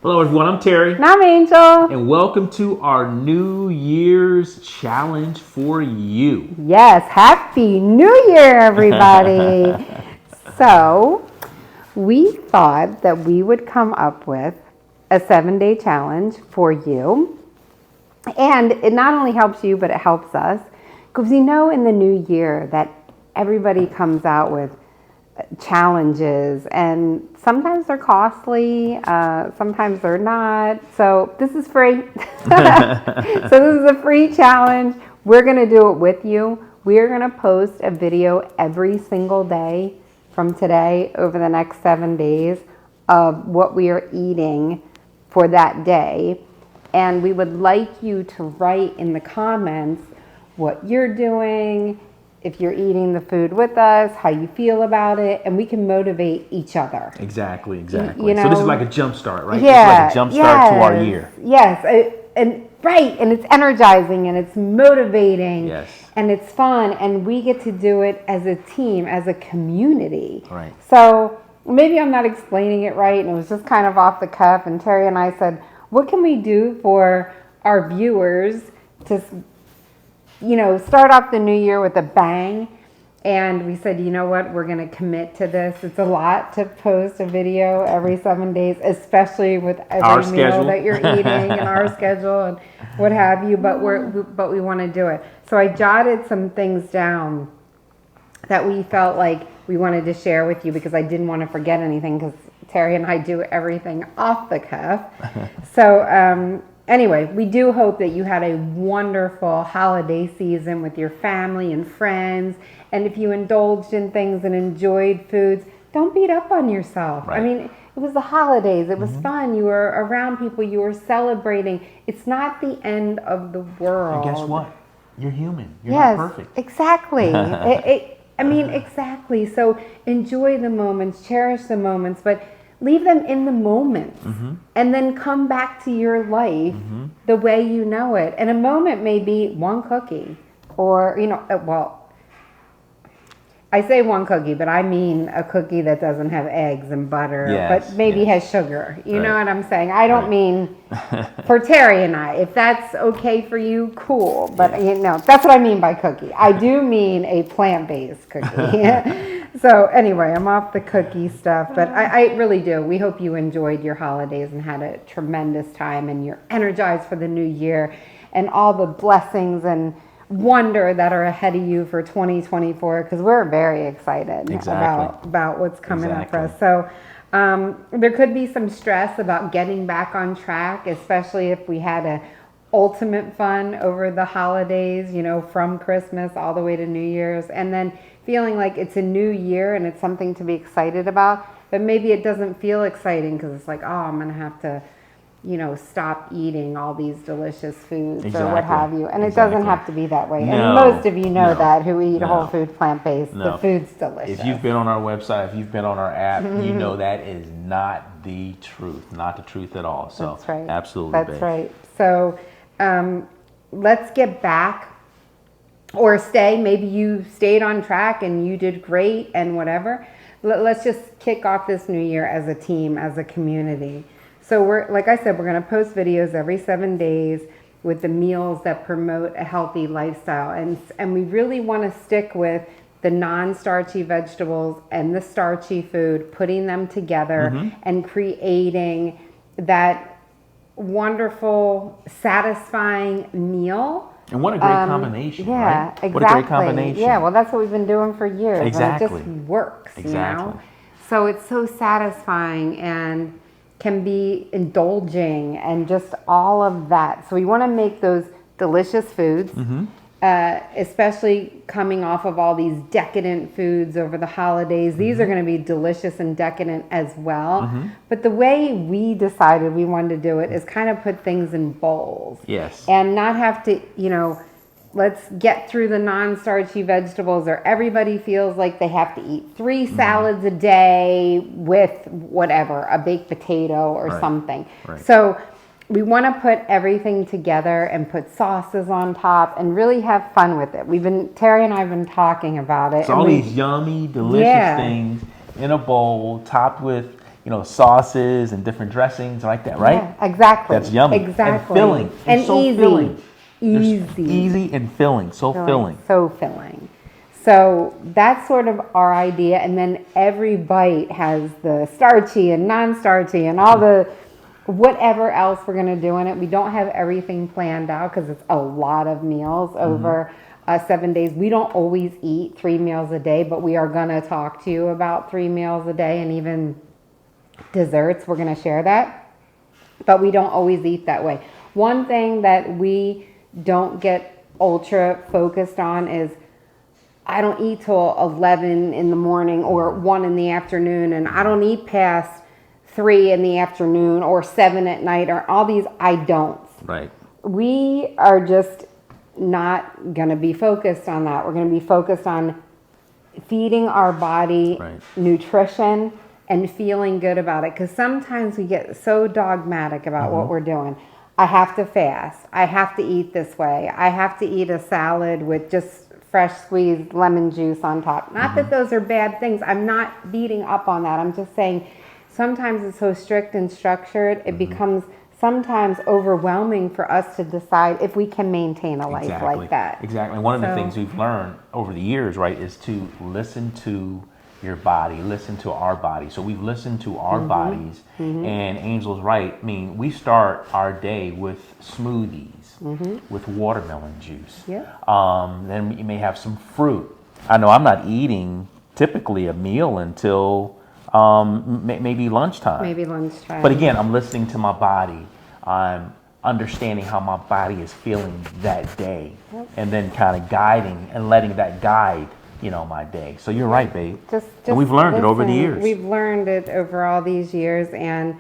Hello everyone, I'm Terry. And I'm Angel. And welcome to our New Year's challenge for you. Yes, Happy New Year, everybody. So, we thought that we would come up with a 7-day challenge for you. And it not only helps you, but it helps us. Because you know in the new year that everybody comes out with challenges, and sometimes they're costly, sometimes they're not. So this is free. So this is a free challenge. We're going to do it with you. We're going to post a video every single day from today over the next 7 days of what we are eating for that day. And we would like you to write in the comments what you're doing, if you're eating the food with us, how you feel about it, and we can motivate each other. Exactly. You know, so this is like a jump start, right? Yeah, It's like a jump start to our year. Yes, and it's energizing and it's motivating. Yes. And it's fun, and we get to do it as a team, as a community. Right. So maybe I'm not explaining it right, and it was just kind of off the cuff, and Terry and I said, what can we do for our viewers to start off the new year with a bang? And we said, you know what, we're going to commit to this. It's a lot to post a video every 7 days, especially with every meal that you're eating and our schedule and what have you. But we want to do it. So I jotted some things down that we felt like we wanted to share with you because I didn't want to forget anything, because Terry and I do everything off the cuff. So anyway, we do hope that you had a wonderful holiday season with your family and friends. And if you indulged in things and enjoyed foods, don't beat up on yourself. Right. I mean, it was the holidays. It was fun. You were around people. You were celebrating. It's not the end of the world. And guess what? You're human. You're not perfect. Exactly. Exactly. So enjoy the moments, cherish the moments, but leave them in the moment, and then come back to your life the way you know it. And a moment may be one cookie, or, I say one cookie, but I mean a cookie that doesn't have eggs and butter, but maybe has sugar. You know what I'm saying? I don't mean for Terry and I. If that's okay for you, cool. But that's what I mean by cookie. I do mean a plant-based cookie. So anyway, I'm off the cookie stuff, but I really do. We hope you enjoyed your holidays and had a tremendous time, and you're energized for the new year and all the blessings and wonder that are ahead of you for 2024, because we're very excited about what's coming up for us. So there could be some stress about getting back on track, especially if we had a ultimate fun over the holidays, from Christmas all the way to New Year's, and then feeling like it's a new year and it's something to be excited about, but maybe it doesn't feel exciting because it's like, oh, I'm going to have to, stop eating all these delicious foods or what have you. And it doesn't have to be that way. And most of you know that who eat whole food, plant-based, the food's delicious. If you've been on our website, if you've been on our app, you know that is not the truth, not the truth at all. So that's right. Absolutely. That's right. So let's get back, or stay. Maybe you stayed on track and you did great and whatever. Let's just kick off this new year as a team, as a community. So like I said, we're going to post videos every 7 days with the meals that promote a healthy lifestyle. And we really want to stick with the non-starchy vegetables and the starchy food, putting them together and creating that wonderful, satisfying meal. And what a great combination, right? Exactly. What a great combination. Yeah, well, that's what we've been doing for years. Exactly. And it just works, Exactly. So it's so satisfying and can be indulging and just all of that. So we want to make those delicious foods, especially coming off of all these decadent foods over the holidays. These are going to be delicious and decadent as well. But the way we decided we wanted to do it is kind of put things in bowls. Yes. And not have to, let's get through the non-starchy vegetables, or everybody feels like they have to eat 3 salads a day with whatever, a baked potato or something. Right. So we want to put everything together and put sauces on top and really have fun with it. Terry and I have been talking about it. It's all these yummy, delicious things in a bowl, topped with sauces and different dressings like that, right? Yeah, exactly. That's yummy. Exactly. And filling. And so easy. Filling. Easy. Easy and filling. So filling. So filling. So that's sort of our idea. And then every bite has the starchy and non-starchy and all the whatever else we're going to do in it. We don't have everything planned out because it's a lot of meals over 7 days. We don't always eat 3 meals a day, but we are going to talk to you about 3 meals a day and even desserts. We're going to share that, but we don't always eat that way. One thing that we don't get ultra focused on is I don't eat till 11 in the morning or 1 in the afternoon, and I don't eat past 3 in the afternoon or 7 at night, or all these I don'ts. Right. We are just not going to be focused on that. We're going to be focused on feeding our body nutrition and feeling good about it. Because sometimes we get so dogmatic about what we're doing. I have to fast. I have to eat this way. I have to eat a salad with just fresh squeezed lemon juice on top. Not that those are bad things. I'm not beating up on that. I'm just saying sometimes it's so strict and structured, it becomes sometimes overwhelming for us to decide if we can maintain a life like that. Exactly. One of the things we've learned over the years, right, is to listen to your body, listen to our body. So we've listened to our bodies, and Angel's right. I mean, we start our day with smoothies, with watermelon juice. Then you may have some fruit. I know I'm not eating typically a meal until maybe lunchtime. But again, I'm listening to my body. I'm understanding how my body is feeling that day, and then kind of guiding and letting that guide my day. So you're right, babe. And we've learned it over the years. We've learned it over all these years, and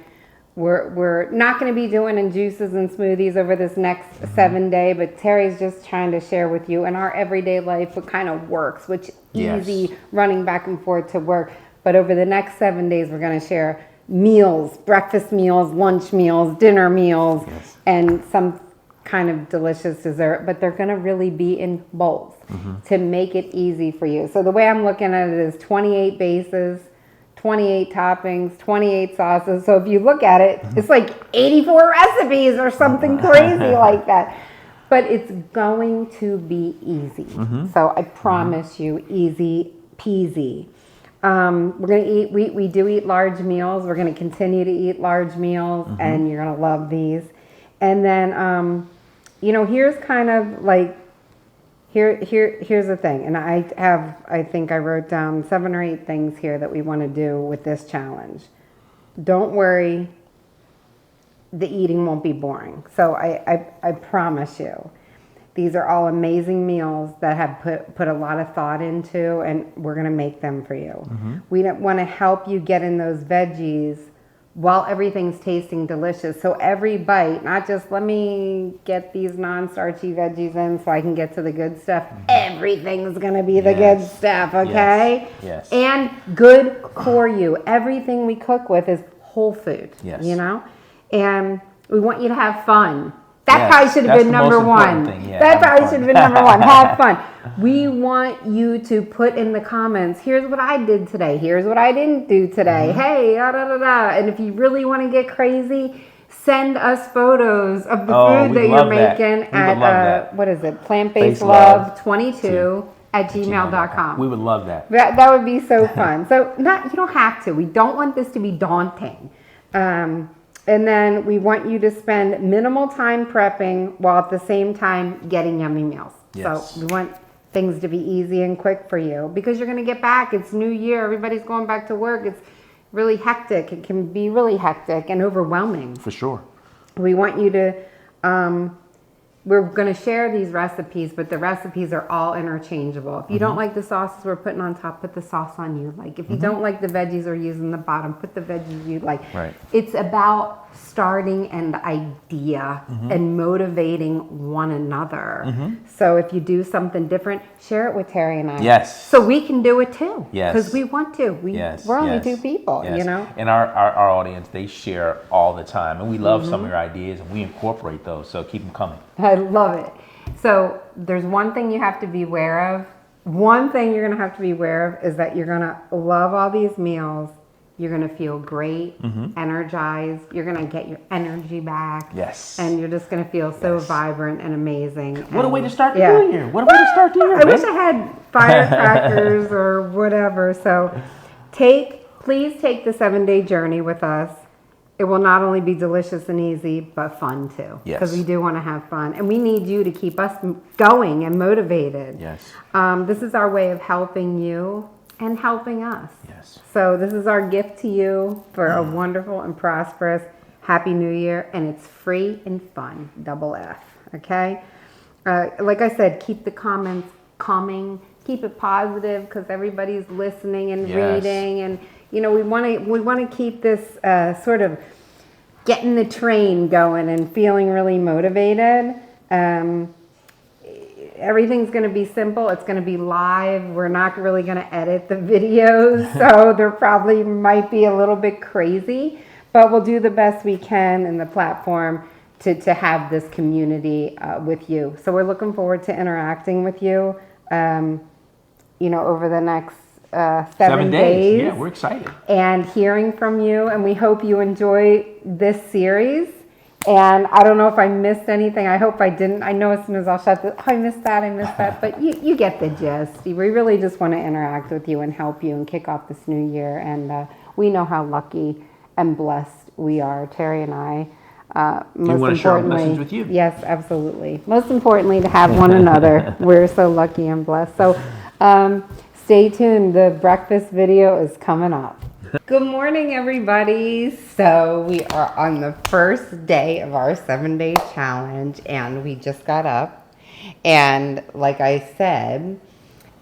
we're not going to be doing juices and smoothies over this next 7 day, but Terry's just trying to share with you in our everyday life what kind of works, which easy running back and forth to work. But over the next 7 days, we're going to share meals, breakfast meals, lunch meals, dinner meals, and some kind of delicious dessert, but they're going to really be in bowls to make it easy for you. So the way I'm looking at it is 28 bases, 28 toppings, 28 sauces. So if you look at it, it's like 84 recipes or something crazy like that. But it's going to be easy. So I promise you, easy peasy. We're going to eat, we do eat large meals. We're going to continue to eat large meals, and you're going to love these. And then, here's kind of like, here's the thing. And I think I wrote down 7 or 8 things here that we want to do with this challenge. Don't worry, the eating won't be boring. So I promise you, these are all amazing meals that have put a lot of thought into, and we're going to make them for you. We want to help you get in those veggies while everything's tasting delicious. So every bite, not just let me get these non-starchy veggies in so I can get to the good stuff. Everything's going to be the good stuff, okay? Yes. And good for you. Everything we cook with is whole food, And we want you to have fun. That probably should have been number 1. That probably should have been number 1. Have fun. We want you to put in the comments, here's what I did today. Here's what I didn't do today. Hey, And if you really want to get crazy, send us photos of the food that you're making at, what is it, plantbasedlove22 at gmail.com. We would love that. That would be so fun. So you don't have to. We don't want this to be daunting. And then we want you to spend minimal time prepping while at the same time getting yummy meals. So we want things to be easy and quick for you because you're going to get back. It's New Year. Everybody's going back to work. It's really hectic. It can be really hectic and overwhelming. For sure. We want you to, we're going to share these recipes, but the recipes are all interchangeable. If you don't like the sauces we're putting on top, put the sauce on you like. If you don't like the veggies we're using the bottom, put the veggies you like. It's about starting an idea and motivating one another. So if you do something different, share it with Terry and I. So we can do it too. Because we want to. We're only 2 people, And our audience, they share all the time. And we love some of your ideas, and we incorporate those. So keep them coming. I love it. So there's one thing you have to be aware of. One thing you're going to have to be aware of is that you're going to love all these meals. You're going to feel great, energized. You're going to get your energy back. Yes. And you're just going to feel so vibrant and amazing. What a way to start the new year. What a way to start the year. I wish I had firecrackers or whatever. So please take the 7-day journey with us. It will not only be delicious and easy, but fun too. Yes. Because we do want to have fun. And we need you to keep us going and motivated. Yes. This is our way of helping you and helping us. Yes. So this is our gift to you for a wonderful and prosperous Happy New Year. And it's free and fun. Double F. Okay? Like I said, keep the comments coming. Keep it positive because everybody's listening and reading. And, you know, we want to keep this sort of getting the train going and feeling really motivated. Everything's going to be simple. It's going to be live. We're not really going to edit the videos, so there probably might be a little bit crazy, but we'll do the best we can in the platform to have this community with you. So we're looking forward to interacting with you, you know, over the next 7 days. Yeah, we're excited. And hearing from you, and we hope you enjoy this series. And I don't know if I missed anything. I hope I didn't. I know as soon as I'll shut this, I missed that. But you get the gist. We really just want to interact with you and help you and kick off this new year. And we know how lucky and blessed we are, Terry and I. We want to share our blessings with you. Yes, absolutely. Most importantly, to have one another. We're so lucky and blessed. So stay tuned. The breakfast video is coming up. Good morning, everybody. So we are on the first day of our 7-day challenge, and we just got up. And like I said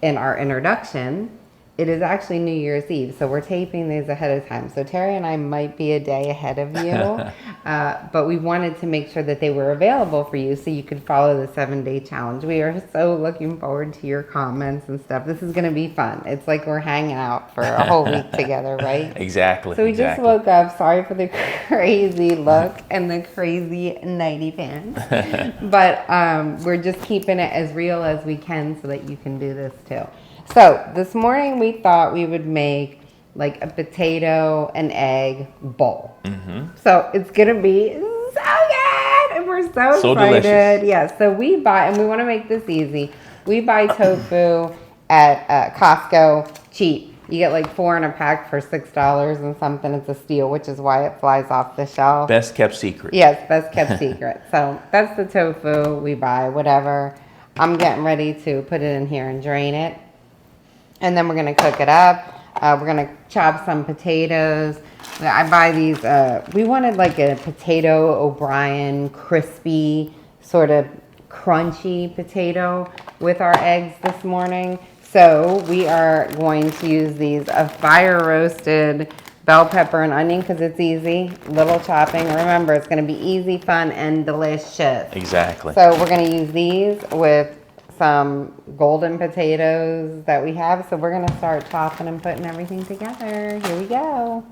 in our introduction, it is actually New Year's Eve, so we're taping these ahead of time. So Terry and I might be a day ahead of you, but we wanted to make sure that they were available for you so you could follow the 7-day challenge. We are so looking forward to your comments and stuff. This is going to be fun. It's like we're hanging out for a whole week together, right? Exactly. So we just woke up. Sorry for the crazy look and the crazy nighty pants, but we're just keeping it as real as we can so that you can do this too. So this morning we thought we would make like a potato and egg bowl. So it's going to be so good. And we're so excited. Delicious. Yeah, so we buy, and we want to make this easy. We buy tofu at Costco cheap. You get like 4 in a pack for $6 and something. It's a steal, which is why it flies off the shelf. Best kept secret. Yes, best kept secret. So that's the tofu we buy, whatever. I'm getting ready to put it in here and drain it. And then we're going to cook it up. We're going to chop some potatoes. I buy these, we wanted like a potato O'Brien, crispy, sort of crunchy potato with our eggs this morning. So we are going to use these fire roasted bell pepper and onion because it's easy. Little chopping. Remember, it's going to be easy, fun, and delicious. Exactly. So we're going to use these with some golden potatoes that we have. So we're going to start chopping and putting everything together. Here we go.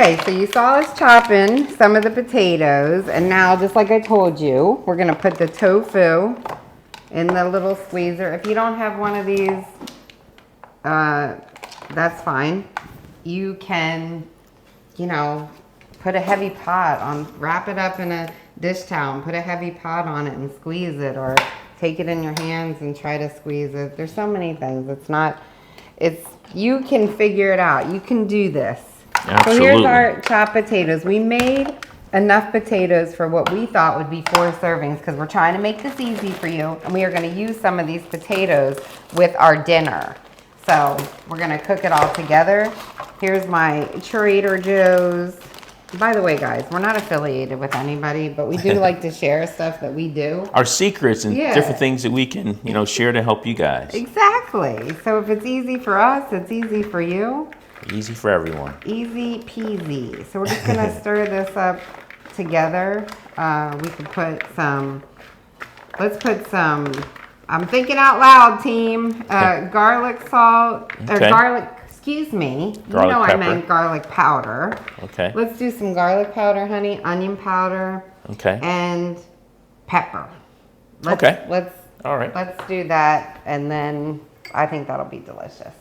Okay, so you saw us chopping some of the potatoes, and now, just like I told you, we're gonna put the tofu in the little squeezer. If you don't have one of these, that's fine. You can, you know, put a heavy pot on, wrap it up in a dish towel and put a heavy pot on it and squeeze it, or take it in your hands and try to squeeze it. There's so many things. You can figure it out. You can do this. Absolutely. So here's our chopped potatoes. We made enough potatoes for what we thought would be 4 servings because we're trying to make this easy for you. And we are going to use some of these potatoes with our dinner. So we're going to cook it all together. Here's my Trader Joe's. By the way, guys, we're not affiliated with anybody, but we do like to share stuff that we do. Our secrets and different things that we can, share to help you guys. Exactly. So if it's easy for us, it's easy for you. Easy for everyone. Easy peasy. So we're just going to stir this up together. We could put let's put some, I'm thinking out loud, team, garlic salt, or garlic, excuse me. Garlic pepper. I meant garlic powder. Okay. Let's do some garlic powder, honey, onion powder. Okay. And pepper. All right. Let's do that, and then I think that'll be delicious.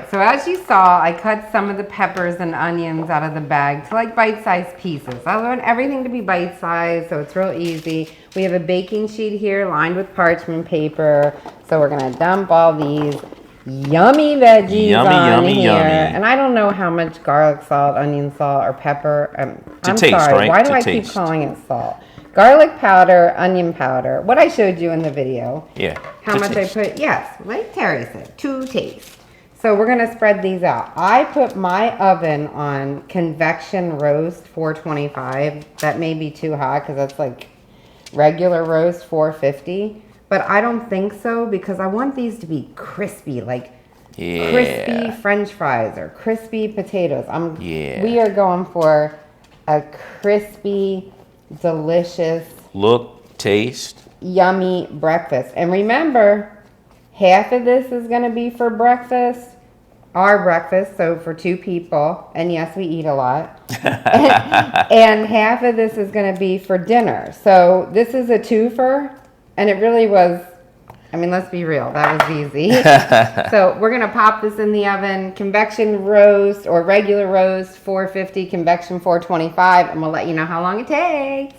So as you saw, I cut some of the peppers and onions out of the bag to like bite-sized pieces. I want everything to be bite-sized, so it's real easy. We have a baking sheet here lined with parchment paper. So we're gonna dump all these yummy veggies on here. And I don't know how much garlic salt, onion salt, or pepper. I'm taste, sorry, right? why do I keep calling it salt? Garlic powder, onion powder. What I showed you in the video. Yeah. How much I put, yes, like Terry said, to taste. So we're gonna spread these out. I put my oven on convection roast 425. That may be too hot because that's like regular roast 450. But I don't think so because I want these to be crispy, like crispy French fries or crispy potatoes. We are going for a crispy, delicious, look, taste, yummy breakfast. And remember, half of this is going to be for breakfast, our breakfast, so for 2 people. And yes, we eat a lot. And half of this is going to be for dinner. So this is a twofer, and it really was, I mean, let's be real, that was easy. So we're going to pop this in the oven, convection roast or regular roast 450, convection 425, and we'll let you know how long it takes.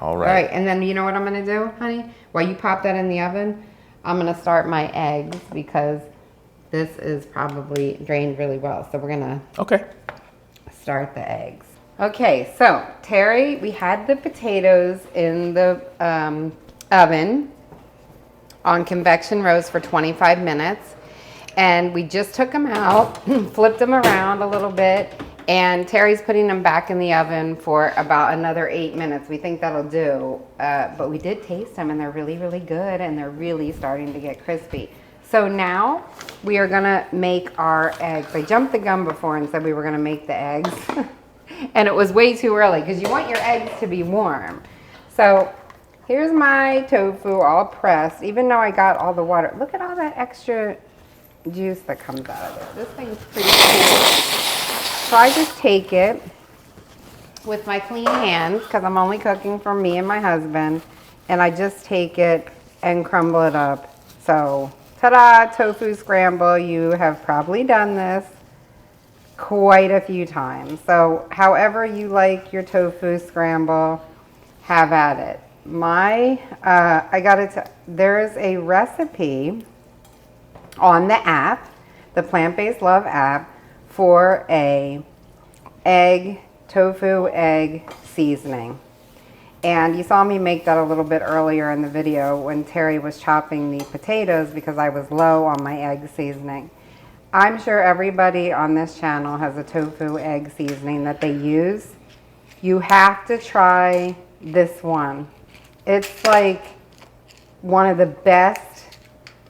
All right. All right, and then you know what I'm going to do, honey? While you pop that in the oven, I'm going to start my eggs because this is probably drained really well. So we're going to start the eggs. Okay, so Terry, we had the potatoes in the oven on convection roast for 25 minutes. And we just took them out, flipped them around a little bit, and Terry's putting them back in the oven for about another 8 minutes. We think that'll do, but we did taste them and they're really, really good and they're really starting to get crispy. So now we are gonna make our eggs. I jumped the gun before and said we were gonna make the eggs. And it was way too early because you want your eggs to be warm. So here's my tofu all pressed, even though I got all the water. Look at all that extra juice that comes out of it. This thing's pretty cool. So I just take it with my clean hands, because I'm only cooking for me and my husband, and I just take it and crumble it up. So, ta-da, tofu scramble. You have probably done this quite a few times. So, however you like your tofu scramble, have at it. There's a recipe on the app, the Plant-Based Love app, for a tofu egg seasoning. And you saw me make that a little bit earlier in the video when Terry was chopping the potatoes because I was low on my egg seasoning. I'm sure everybody on this channel has a tofu egg seasoning that they use. You have to try this one. It's like one of the best.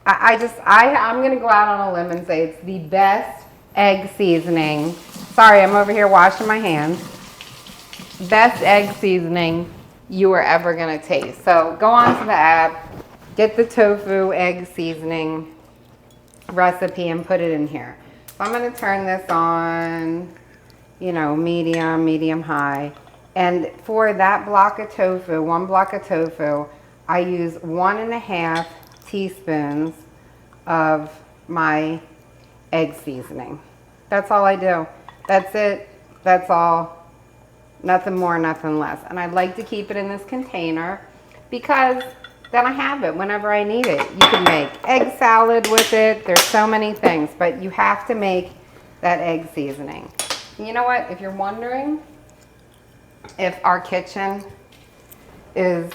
I'm gonna go out on a limb and say it's the best egg seasoning. Sorry, I'm over here washing my hands. Best egg seasoning you are ever gonna taste. So go onto the app, get the tofu egg seasoning recipe and put it in here. So I'm gonna turn this on, medium high. And for that block of tofu, 1 block of tofu, I use 1.5 teaspoons of my egg seasoning. That's all I do. That's it. That's all. Nothing more, nothing less. And I like to keep it in this container because then I have it whenever I need it. You can make egg salad with it. There's so many things, but you have to make that egg seasoning. And you know what? If you're wondering if our kitchen is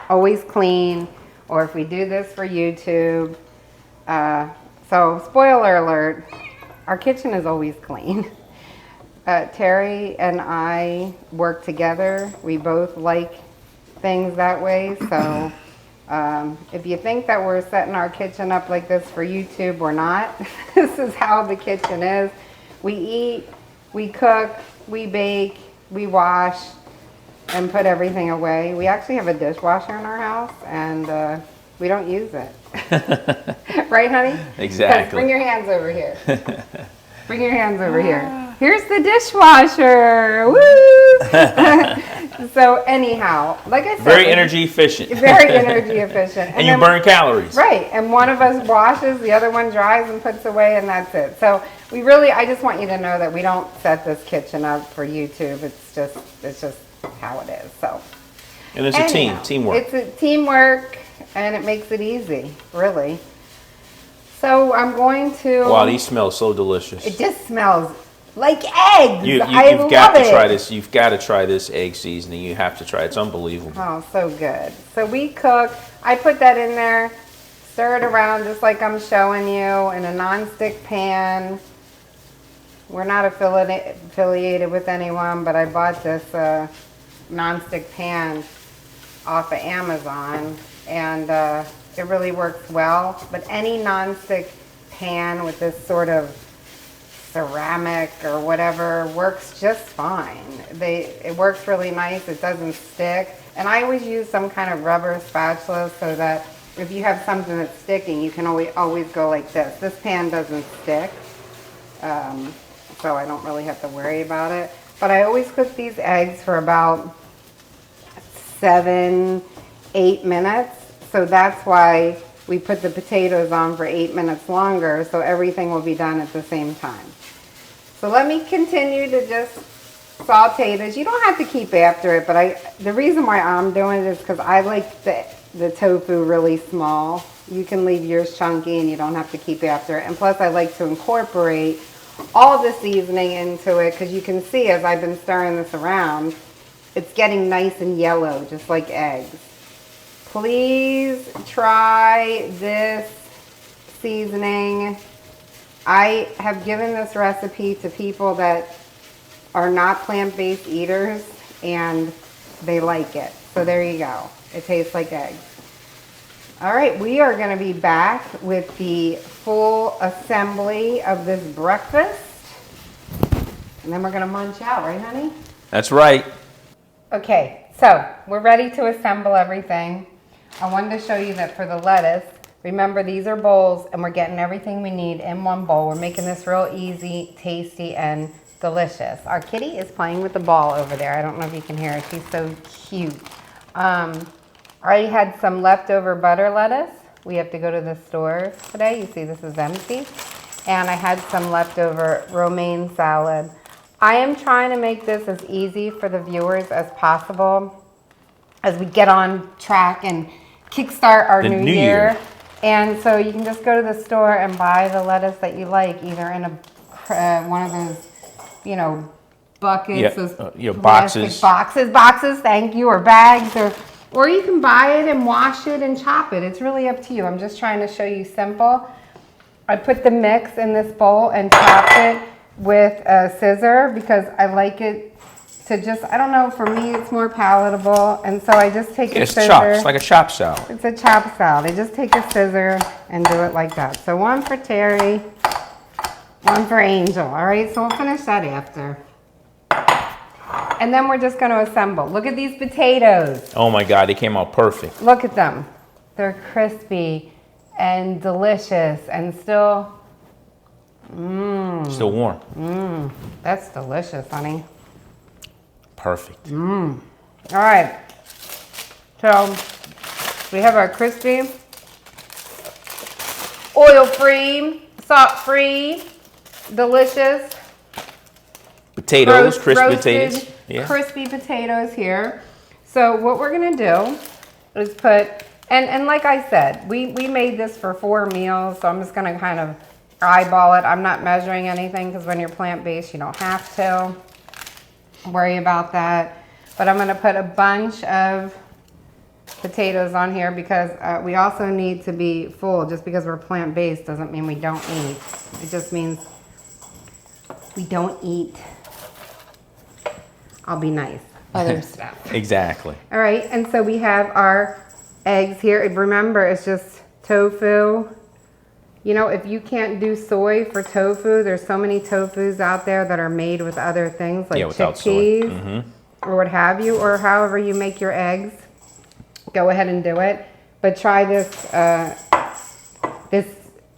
always clean or if we do this for YouTube, so spoiler alert, our kitchen is always clean. Terry and I work together. We both like things that way. So if you think that we're setting our kitchen up like this for YouTube, we're not. This is how the kitchen is. We eat, we cook, we bake, we wash, and put everything away. We actually have a dishwasher in our house, and we don't use it. Right, honey? Exactly. Bring your hands over here. Bring your hands over here. Here's the dishwasher. Woo! So anyhow, like I said, very energy efficient. Very energy efficient. And you burn calories. Right. And one of us washes, the other one dries and puts away, and that's it. So I just want you to know that we don't set this kitchen up for YouTube. It's just how it is. So. And it's teamwork. It's a teamwork, and it makes it easy, really. So I'm going to. Wow, these smell so delicious. It just smells like eggs. You've I got love to it. try this. You've got to try this egg seasoning. You have to try it. It's unbelievable. Oh, so good. So we cook. I put that in there, stir it around just like I'm showing you in a non-stick pan. We're not affiliated with anyone, but I bought this non-stick pan off of Amazon, and it really works well. But any non-stick pan with this sort of ceramic or whatever works just fine. It works really nice. It doesn't stick. And I always use some kind of rubber spatula so that if you have something that's sticking, you can always go like this. This pan doesn't stick, so I don't really have to worry about it. But I always cook these eggs for about 7-8 minutes. So that's why we put the potatoes on for 8 minutes longer, so everything will be done at the same time. So let me continue to just saute this. You don't have to keep after it, but the reason why I'm doing it is because I like the tofu really small. You can leave yours chunky and you don't have to keep after it. And plus I like to incorporate all the seasoning into it, because you can see as I've been stirring this around, it's getting nice and yellow, just like eggs. Please try this seasoning. I have given this recipe to people that are not plant-based eaters, and they like it. So there you go. It tastes like eggs. All right, we are going to be back with the full assembly of this breakfast. And then we're going to munch out, right, honey? That's right. Okay, so we're ready to assemble everything. I wanted to show you that for the lettuce, Remember, these are bowls, and we're getting everything we need in one bowl. We're making this real easy, tasty, and delicious. Our kitty is playing with the ball over there. I don't know if you can hear her. She's so cute. I already had some leftover butter lettuce. We have to go to the store today. You see this is empty. And I had some leftover romaine salad. I am trying to make this as easy for the viewers as possible as we get on track and kickstart our new year. And so you can just go to the store and buy the lettuce that you like, either in a one of those, you know, buckets, those boxes. boxes, thank you, or bags, or you can buy it and wash it and chop it. It's really up to you. I'm just trying to show you simple. I put the mix in this bowl and chopped it with a scissor because I like it to just, I don't know, for me it's more palatable, and so I just take a scissor. It's chopped. It's like a chop salad. It's a chop salad. I just take a scissor and do it like that. So one for Terry, one for Angel. All right, so we'll finish that after. And then we're just going to assemble. Look at these potatoes. Oh my God, they came out perfect. Look at them. They're crispy and delicious and still, Still warm. That's delicious, honey. Perfect. All right. So we have our crispy, oil-free, salt-free, delicious Potatoes, crispy roasted, potatoes. Yeah. crispy potatoes here. So what we're gonna do is put, and like I said, we made this for 4 meals, so I'm just gonna kind of eyeball it. I'm not measuring anything because when you're plant-based, you don't have to worry about that. But I'm gonna put a bunch of potatoes on here because we also need to be full. Just because we're plant-based doesn't mean we don't eat. It just means we don't eat, I'll be nice, other stuff. Exactly. All right, and so we have our eggs here. Remember, it's just tofu. You know, if you can't do soy for tofu, there's so many tofus out there that are made with other things like chickpeas or what have you, or however you make your eggs. Go ahead and do it. But try this this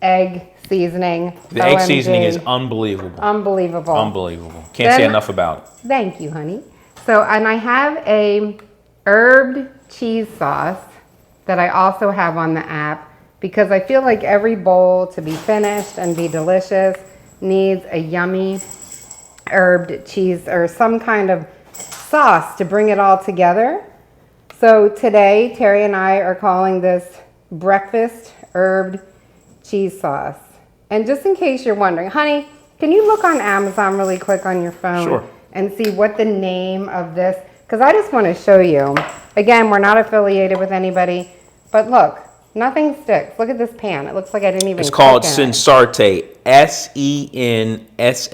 egg seasoning. The egg seasoning is unbelievable. Unbelievable. Unbelievable. Can't say enough about it. Thank you, honey. So, and I have a herbed cheese sauce that I also have on the app because I feel like every bowl to be finished and be delicious needs a yummy herbed cheese or some kind of sauce to bring it all together. So today, Terry and I are calling this breakfast herbed cheese sauce. And just in case you're wondering, honey, can you look on Amazon really quick on your phone and see what the name of this, because I just want to show you. Again, we're not affiliated with anybody, but look, nothing sticks. Look at this pan. It looks like I didn't even It's called cook in it. Sensarte,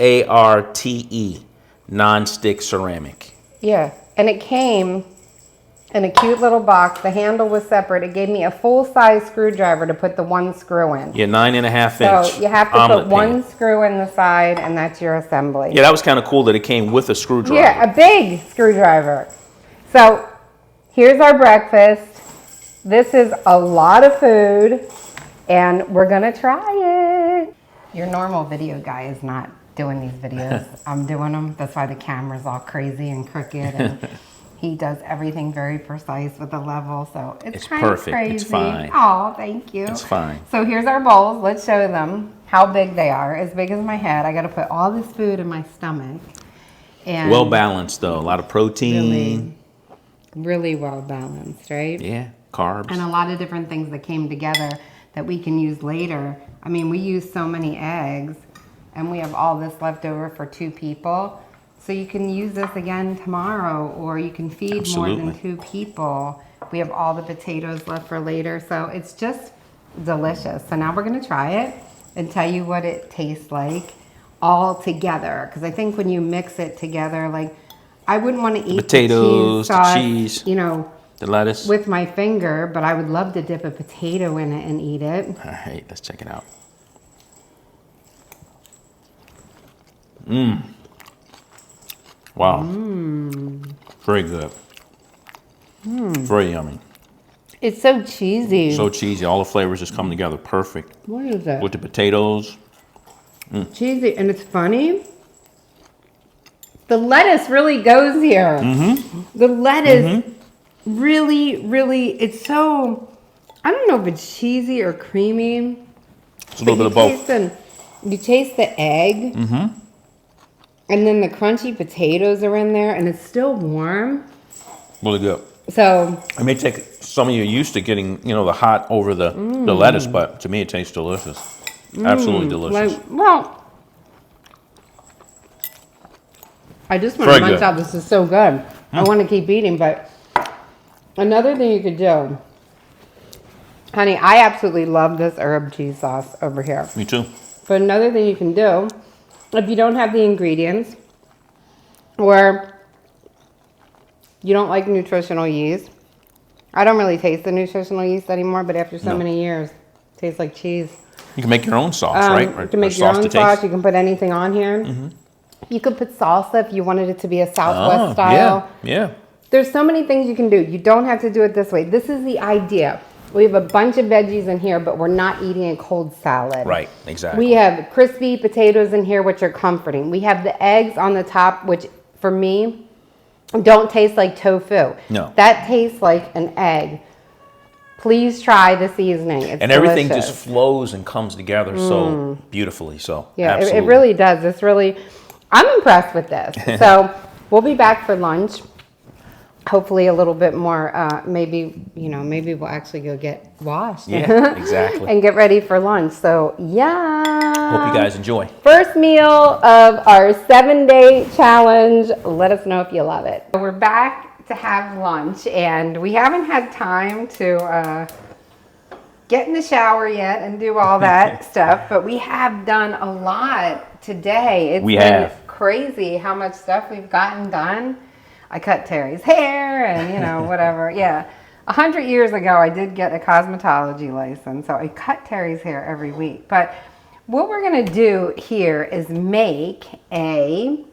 Sensarte, non-stick ceramic. Yeah, and it came in a cute little box. The handle was separate. It gave me a full-size screwdriver to put the one screw in. Yeah, 9.5 inch. So you have to put one screw in the side, and that's your assembly. Yeah, that was kind of cool that it came with a screwdriver. Yeah, a big screwdriver. So here's our breakfast. This is a lot of food, and we're gonna try it. Your normal video guy is not doing these videos. I'm doing them. That's why the camera's all crazy and crooked, and he does everything very precise with the level, so it's kind perfect. of crazy. It's fine. Oh, thank you. It's fine. So here's our bowls. Let's show them how big they are. As big as my head. I got to put all this food in my stomach. And well balanced though. A lot of protein. Really well balanced, right? Yeah, carbs. And a lot of different things that came together that we can use later. I mean, we use so many eggs, and we have all this left over for 2 people. So you can use this again tomorrow, or you can feed more than 2 people. We have all the potatoes left for later, so it's just delicious. So now we're gonna try it and tell you what it tastes like all together. Because I think when you mix it together, like I wouldn't want to eat potatoes, the cheese sauce, the cheese, you know, the lettuce with my finger, but I would love to dip a potato in it and eat it. All right, let's check it out. Wow. Very good. Very yummy. It's so cheesy. So cheesy. All the flavors just come together perfect. What is it? With the potatoes. Cheesy, and it's funny. The lettuce really goes here. The lettuce really, it's so, I don't know if it's cheesy or creamy. It's a little bit of both. You taste the egg. And then the crunchy potatoes are in there, and it's still warm. Really good. So it may take some of you used to getting, the hot over the lettuce, but to me it tastes delicious. Absolutely delicious. Well, I just want to munch out. This is so good. I want to keep eating, but another thing you could do, honey, I absolutely love this herb cheese sauce over here. Me too. But another thing you can do, if you don't have the ingredients, or you don't like nutritional yeast, I don't really taste the nutritional yeast anymore, but after so many years, it tastes like cheese. You can make your own sauce, right? You can make your own sauce. You can put anything on here. You could put salsa if you wanted it to be a Southwest style. Yeah. There's so many things you can do. You don't have to do it this way. This is the idea. We have a bunch of veggies in here, but we're not eating a cold salad. Right, exactly. We have crispy potatoes in here, which are comforting. We have the eggs on the top, which for me, don't taste like tofu. No. That tastes like an egg. Please try the seasoning. It's and everything delicious. just flows and comes together so beautifully. So yeah, absolutely. It really does. It's really, I'm impressed with this. So we'll be back for lunch. Hopefully a little bit more, maybe we'll actually go get washed. Yeah, exactly. And get ready for lunch. So yeah. Hope you guys enjoy. First meal of our 7-day challenge. Let us know if you love it. We're back to have lunch, and we haven't had time to get in the shower yet and do all that stuff, but we have done a lot today. It's been crazy how much stuff we've gotten done. I cut Terry's hair and, whatever. Yeah. 100 years ago, I did get a cosmetology license, so I cut Terry's hair every week. But what we're going to do here is make a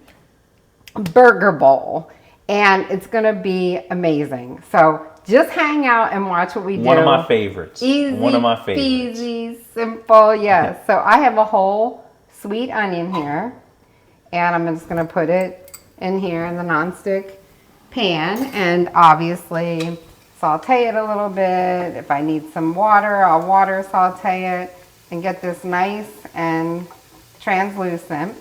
burger bowl, and it's going to be amazing. So just hang out and watch what we do. One of my favorites. Easy, one of my favorites. Easy, simple, yes. So I have a whole sweet onion here, and I'm just going to put it in here in the nonstick pan, and obviously saute it a little bit. If I need some water, I'll water saute it and get this nice and translucent.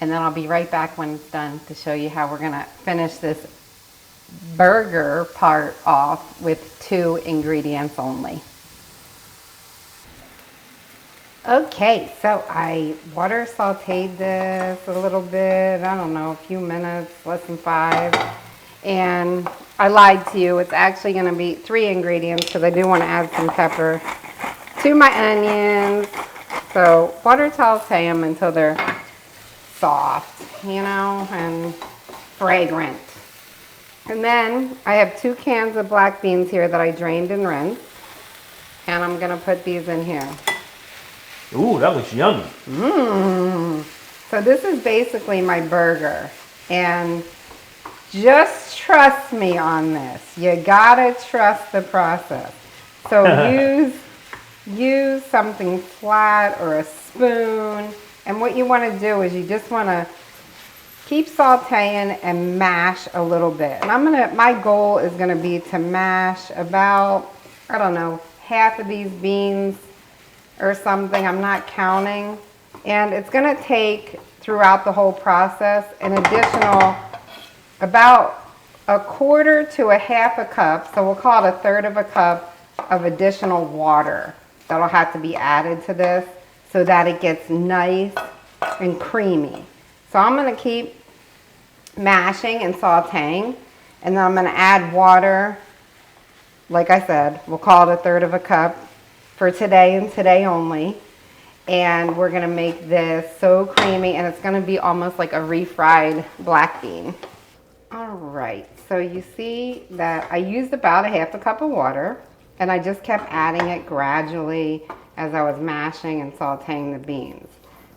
And then I'll be right back when it's done to show you how we're gonna finish this burger part off with 2 ingredients only. Okay, so I water sauteed this a little bit, I don't know, a few minutes, less than 5. And I lied to you, it's actually gonna be 3 ingredients because I do wanna add some pepper to my onions. So water saute them until they're soft, and fragrant. And then I have 2 cans of black beans here that I drained and rinsed. And I'm gonna put these in here. Ooh, that looks yummy. So this is basically my burger. And just trust me on this. You gotta trust the process. So use something flat or a spoon. And what you wanna do is you just wanna keep sauteing and mash a little bit. And my goal is gonna be to mash about, I don't know, half of these beans or something, I'm not counting. And it's gonna take, throughout the whole process, an additional about 1/4 to 1/2 cup, so we'll call it 1/3 of a cup of additional water that'll have to be added to this so that it gets nice and creamy. So I'm gonna keep mashing and sauteing, and then I'm gonna add water. Like I said, we'll call it 1/3 of a cup for today and today only. And we're gonna make this so creamy, and it's gonna be almost like a refried black bean. All right, so you see that I used about 1/2 cup of water, and I just kept adding it gradually as I was mashing and sauteing the beans.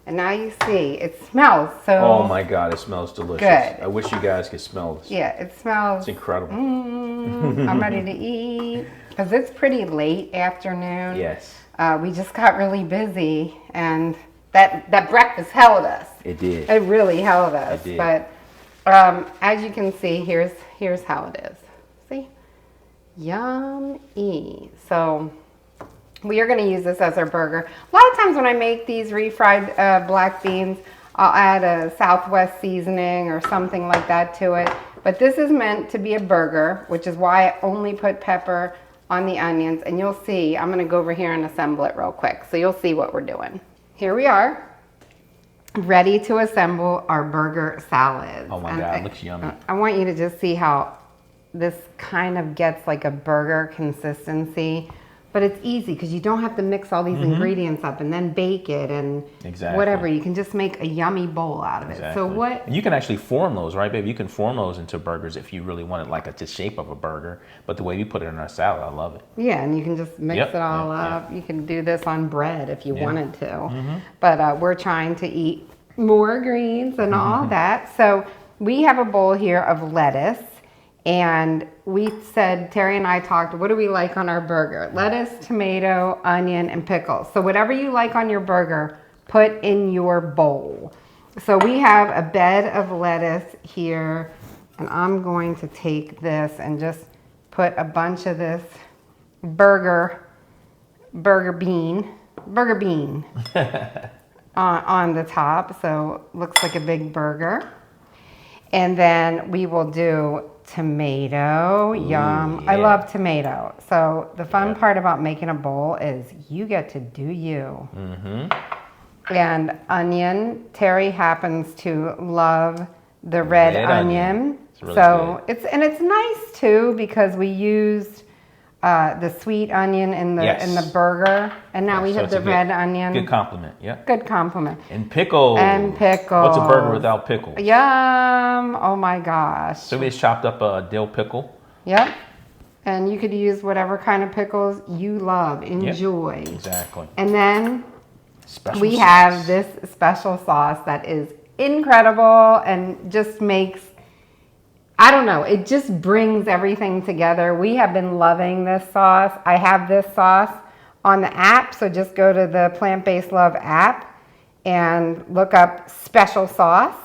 And now you see, it smells so Oh my God, it smells delicious. good. I wish you guys could smell this. Yeah, it smells. It's incredible. I'm ready to eat. Because it's pretty late afternoon. Yes. We just got really busy, and that breakfast held us. It did. It really held us. It did. But as you can see, here's how it is. See? Yummy. So we are going to use this as our burger. A lot of times when I make these refried black beans, I'll add a Southwest seasoning or something like that to it. But this is meant to be a burger, which is why I only put pepper on the onions. And you'll see, I'm going to go over here and assemble it real quick. So you'll see what we're doing. Here we are, ready to assemble our burger salad. Oh my God, it looks yummy. I want you to just see how this kind of gets like a burger consistency. But it's easy because you don't have to mix all these ingredients up and then bake it and whatever. You can just make a yummy bowl out of it. So what? And you can actually form those, right, baby? You can form those into burgers if you really want it like the shape of a burger. But the way we put it in our salad, I love it. Yeah, and you can just mix it all up. You can do this on bread if you wanted to. But we're trying to eat more greens and all that. So we have a bowl here of lettuce. And we said, Terry and I talked, what do we like on our burger? Lettuce, tomato, onion, and pickles. So whatever you like on your burger, put in your bowl. So we have a bed of lettuce here, and I'm going to take this and just put a bunch of this burger bean on the top. So it looks like a big burger. And then we will do tomato. Yum. Yeah. I love tomato. So the fun part about making a bowl is you get to do you. And onion. Terry happens to love the red onion. It's really good. It's nice too because we used the sweet onion in the burger, and now we have the red onion. Good compliment, yeah. Good compliment. And pickles. What's a burger without pickles? Yum! Oh my gosh. So we just chopped up a dill pickle. Yep. And you could use whatever kind of pickles you love. Enjoy. Yep, exactly. And then we have this special sauce that is incredible and just makes, I don't know, it just brings everything together. We have been loving this sauce. I have this sauce on the app, so just go to the Plant-Based Love app and look up special sauce,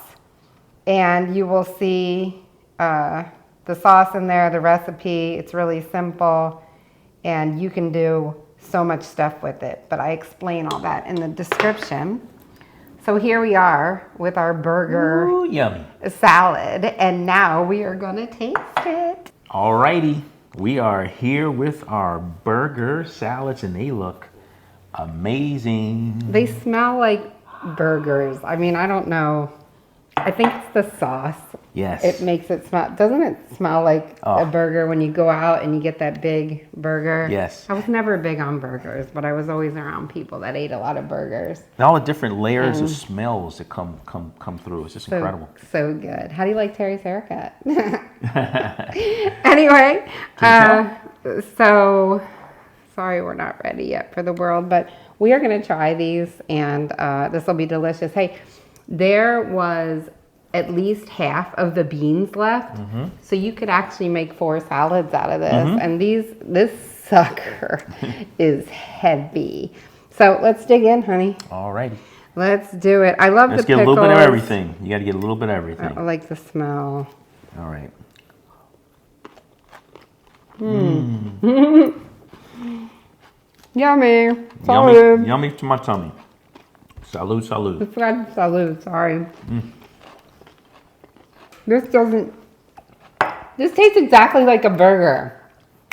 and you will see the sauce in there, the recipe. It's really simple, and you can do so much stuff with it, but I explain all that in the description. So here we are with our burger yummy salad, and now we are gonna taste it. Alrighty, we are here with our burger salads, and they look amazing. They smell like burgers. I mean, I don't know. I think it's the sauce. Yes. It makes it smell. Doesn't it smell like a burger when you go out and you get that big burger? Yes. I was never big on burgers, but I was always around people that ate a lot of burgers. And all the different layers of smells that come through. It's just incredible. So good. How do you like Terry's haircut? Anyway, so sorry we're not ready yet for the world, but we are going to try these, and this will be delicious. Hey, there was at least half of the beans left, so you could actually make 4 salads out of this. And this sucker is heavy. So let's dig in, honey. Alrighty. Let's do it. I love the pickles. Let's get a little bit of everything. You got to get a little bit of everything. I like the smell. All right. Yummy. Salud. Yummy to my tummy. Salud, salud. It's got salud, sorry. This tastes exactly like a burger.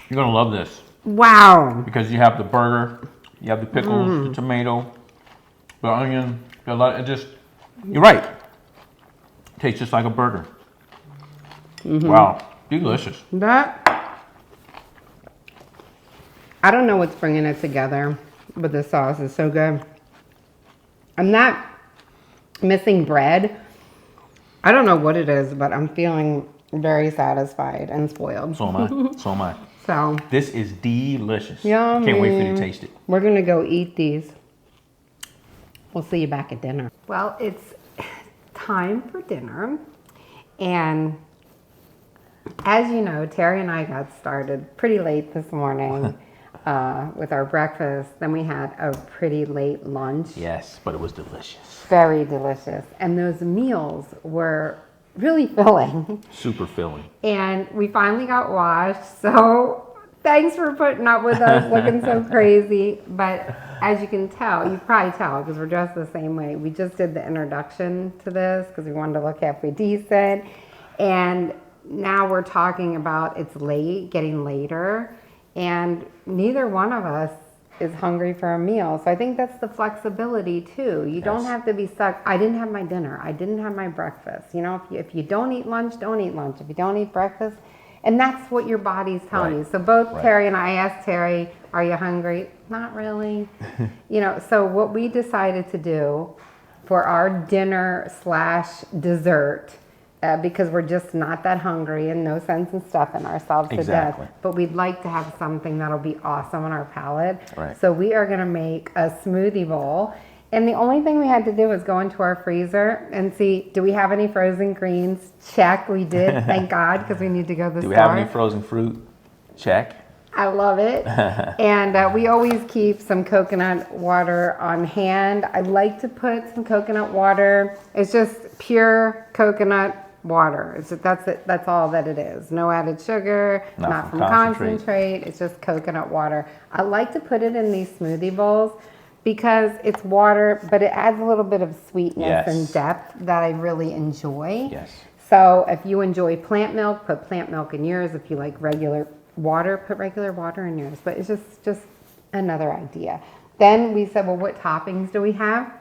You're going to love this. Wow. Because you have the burger, you have the pickles, the tomato, the onion, you're right. It tastes just like a burger. Wow. Delicious. I don't know what's bringing it together, but the sauce is so good. I'm not missing bread. I don't know what it is, but I'm feeling very satisfied and spoiled. So am I. So am I. So this is delicious. Yummy. Can't wait for you to taste it. We're gonna go eat these. We'll see you back at dinner. Well, it's time for dinner. And as you know, Terry and I got started pretty late this morning with our breakfast. Then we had a pretty late lunch. Yes, but it was delicious. Very delicious. And those meals were really filling. Super filling. And we finally got washed. So thanks for putting up with us looking so crazy. But as you can tell, you probably tell because we're dressed the same way. We just did the introduction to this because we wanted to look halfway decent. And now we're talking about it's late, getting later. And neither one of us is hungry for a meal. So I think that's the flexibility too. You don't have to be stuck. I didn't have my dinner. I didn't have my breakfast. You know, if you don't eat lunch, don't eat lunch. If you don't eat breakfast, and that's what your body's telling you. So both Terry and I asked Terry, are you hungry? Not really. You know, so what we decided to do for our dinner / dessert, because we're just not that hungry and no sense in stuffing ourselves to death. But we'd like to have something that'll be awesome on our palate. Right. So we are going to make a smoothie bowl. And the only thing we had to do was go into our freezer and see, do we have any frozen greens? Check, we did. Thank God, because we need to go to the store. Do we have any frozen fruit? Check. I love it. And we always keep some coconut water on hand. I like to put some coconut water. It's just pure coconut water. That's all that it is. No added sugar, not from concentrate. It's just coconut water. I like to put it in these smoothie bowls because it's water, but it adds a little bit of sweetness and depth that I really enjoy. Yes. So if you enjoy plant milk, put plant milk in yours. If you like regular water, put regular water in yours. But it's just another idea. Then we said, well, what toppings do we have?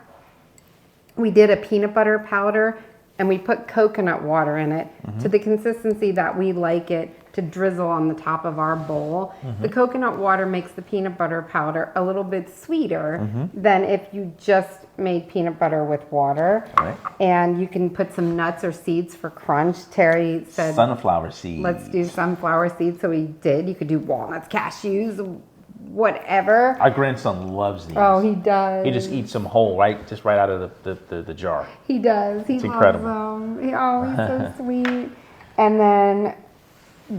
We did a peanut butter powder, and we put coconut water in it to the consistency that we like it to drizzle on the top of our bowl. The coconut water makes the peanut butter powder a little bit sweeter than if you just made peanut butter with water. Right. And you can put some nuts or seeds for crunch. Terry said, sunflower seeds. Let's do sunflower seeds. So we did. You could do walnuts, cashews, whatever. Our grandson loves these. Oh, he does. He just eats them whole, just right out of the jar. He does. He it's loves incredible. them. He's so sweet. And then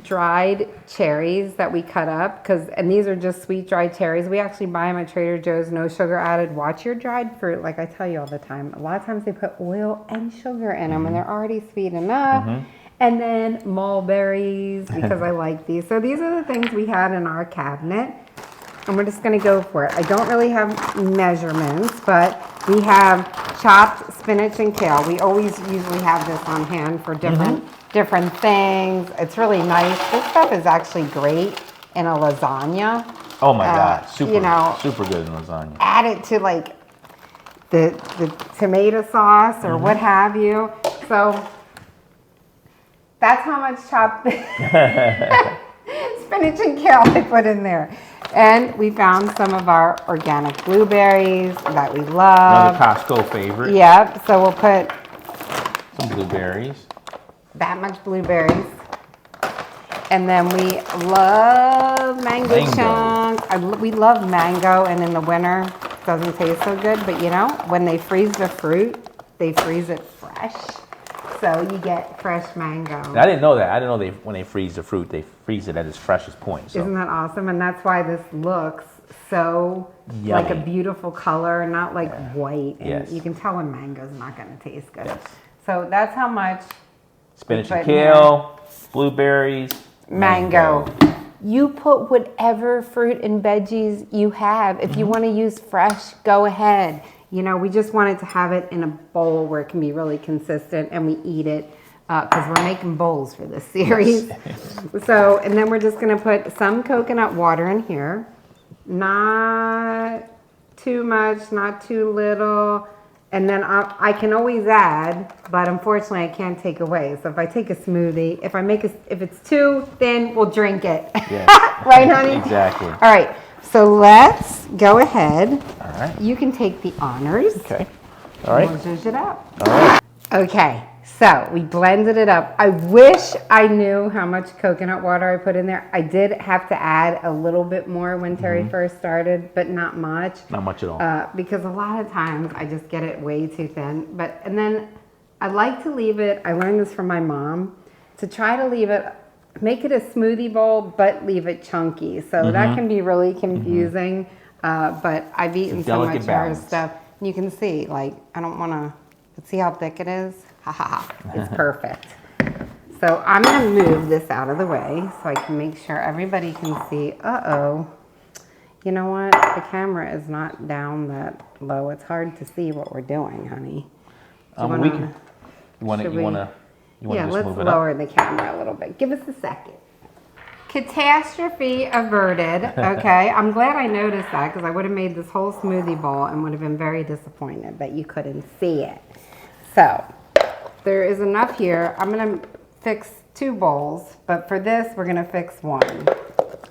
dried cherries that we cut up, and these are just sweet dried cherries. We actually buy them at Trader Joe's, no sugar added. Watch your dried fruit, like I tell you all the time. A lot of times they put oil and sugar in them, and they're already sweet enough. And then mulberries, because I like these. So these are the things we had in our cabinet. And we're just going to go for it. I don't really have measurements, but we have chopped spinach and kale. We always usually have this on hand for different things. It's really nice. This stuff is actually great in a lasagna. Oh my God, super good in lasagna. Add it to like the tomato sauce or what have you. So that's how much chopped spinach and kale I put in there. And we found some of our organic blueberries that we love. Another Costco favorite. Yep. So we'll put some blueberries. That much blueberries. And then we love mango chunks. We love mango, and in the winter, it doesn't taste so good. But you know, when they freeze the fruit, they freeze it fresh. So you get fresh mango. I didn't know that. I didn't know when they freeze the fruit, they freeze it at its freshest point. So. Isn't that awesome? And that's why this looks so yummy. Like a beautiful color, not like white. And you can tell when mango's not going to taste good. Yes. So that's how much spinach and kale, blueberries, mango. You put whatever fruit and veggies you have. If you want to use fresh, go ahead. You know, we just wanted to have it in a bowl where it can be really consistent and we eat it because we're making bowls for this series. So, and then we're just going to put some coconut water in here. Not too much, not too little. And then I can always add, but unfortunately I can't take away. So if I take a smoothie, if it's too thin, we'll drink it. Yes. Right, honey? Exactly. All right. So let's go ahead. All right. You can take the honors. Okay. All right. We'll zhuzh it up. All right. Okay. So we blended it up. I wish I knew how much coconut water I put in there. I did have to add a little bit more when Terry first started, but not much. Not much at all. Because a lot of times I just get it way too thin. And then I like to leave it, I learned this from my mom, to try to leave it, make it a smoothie bowl, but leave it chunky. So that can be really confusing. But I've eaten so much of her stuff. You can see, like, I don't want to, see how thick it is? Ha ha ha, it's perfect. So I'm gonna move this out of the way so I can make sure everybody can see. Uh-oh. You know what? The camera is not down that low. It's hard to see what we're doing, honey. You want to yeah, just let's move it lower up? the camera a little bit. Give us a second. Catastrophe averted. Okay, I'm glad I noticed that because I would have made this whole smoothie bowl and would have been very disappointed that you couldn't see it. So there is enough here. I'm gonna fix 2 bowls, but for this we're gonna fix 1.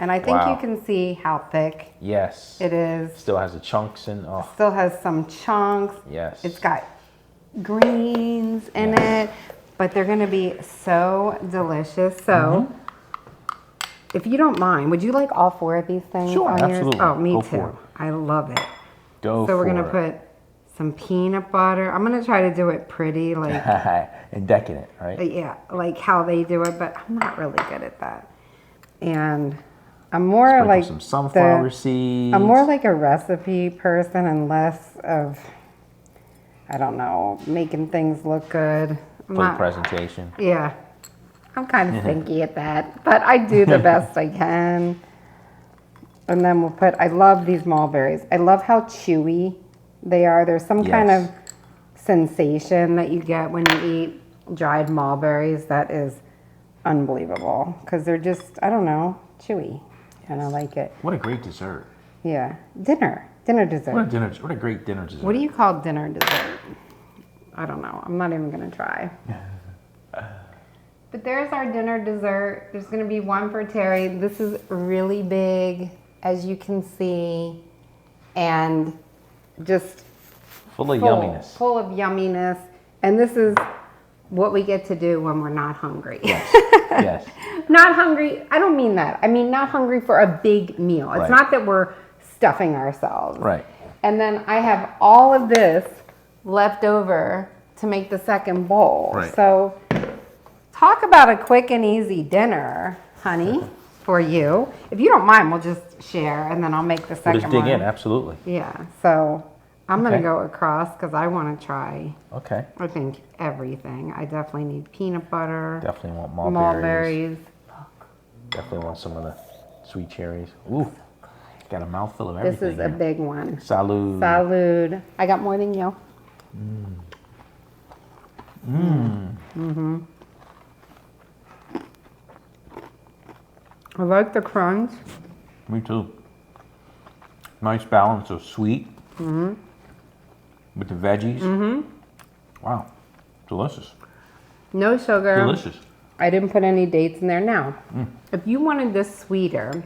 And I think you can see how thick it is. Still has the chunks in. Oh. Still has some chunks. Yes. It's got greens in it, but they're gonna be so delicious. So if you don't mind, would you like all 4 of these things? Sure, on absolutely. Yours? Oh, me Go too. for it. I love it. So we're gonna put some peanut butter. I'm gonna try to do it pretty, like and decadent, right? yeah, like how they do it, but I'm not really good at that. And I'm more like some sunflower seeds. I'm more like a recipe person and less of, I don't know, making things look good. For the presentation. Yeah, I'm kind of stinky at that, but I do the best I can. And then we'll put, I love these mulberries. I love how chewy they are. There's some kind of sensation that you get when you eat dried mulberries that is unbelievable because they're just, I don't know, chewy. And I like it. What a great dessert. Yeah, dinner dessert. What a great dinner dessert. What do you call dinner dessert? I don't know. I'm not even gonna try. But there's our dinner dessert. There's gonna be 1 for Terry. This is really big, as you can see, and just full of yumminess. Full of yumminess. And this is what we get to do when we're not hungry. Yes. Yes. Not hungry. I don't mean that. I mean not hungry for a big meal. It's not that we're stuffing ourselves. Right. And then I have all of this left over to make the second bowl. Right. So talk about a quick and easy dinner, honey, for you. If you don't mind, we'll just share and then I'll make the second one. We'll just dig in, absolutely. Yeah. So I'm going to go across because I want to try, I think, everything. I definitely need peanut butter. Definitely want mulberries. Mulberries. Definitely want some of the sweet cherries. Ooh, got a mouthful of everything. This is a big one. Salud. Salud. I got more than you. I like the crunch. Me too. Nice balance of sweet with the veggies. Wow, delicious. No sugar. Delicious. I didn't put any dates in there. Now, if you wanted this sweeter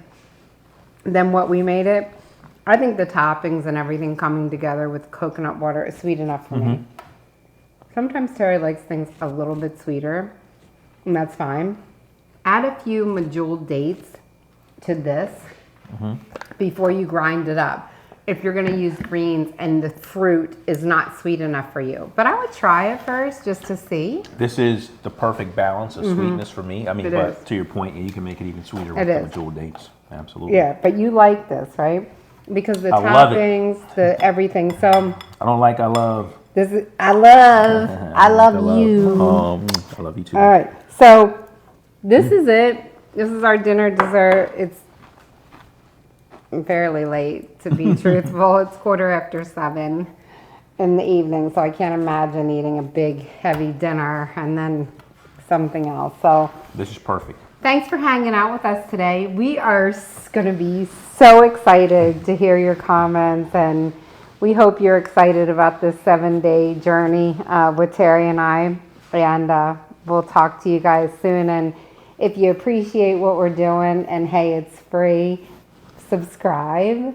than what we made it, I think the toppings and everything coming together with coconut water is sweet enough for me. Sometimes Terry likes things a little bit sweeter, and that's fine. Add a few medjool dates to this before you grind it up. If you're gonna use greens and the fruit is not sweet enough for you. But I would try it first just to see. This is the perfect balance of sweetness for me. I mean, but to your point, you can make it even sweeter with the medjool dates. Absolutely. Yeah, but you like this, right? Because the toppings, the everything. So I don't like I love. This is I love you. I love you too. All right. So this is it. This is our dinner dessert. It's fairly late, to be truthful. It's 7:15 in the evening, so I can't imagine eating a big, heavy dinner and then something else. So this is perfect. Thanks for hanging out with us today. We are going to be so excited to hear your comments, and we hope you're excited about this 7-day journey with Terry and I. And we'll talk to you guys soon. And if you appreciate what we're doing, and hey, it's free, subscribe,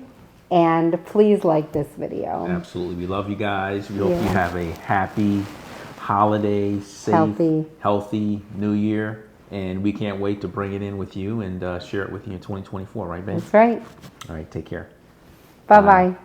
and please like this video. Absolutely. We love you guys. We hope you have a happy holiday, safe, healthy new year. And we can't wait to bring it in with you and share it with you in 2024, right, Ben? That's right. All right, take care. Bye-bye.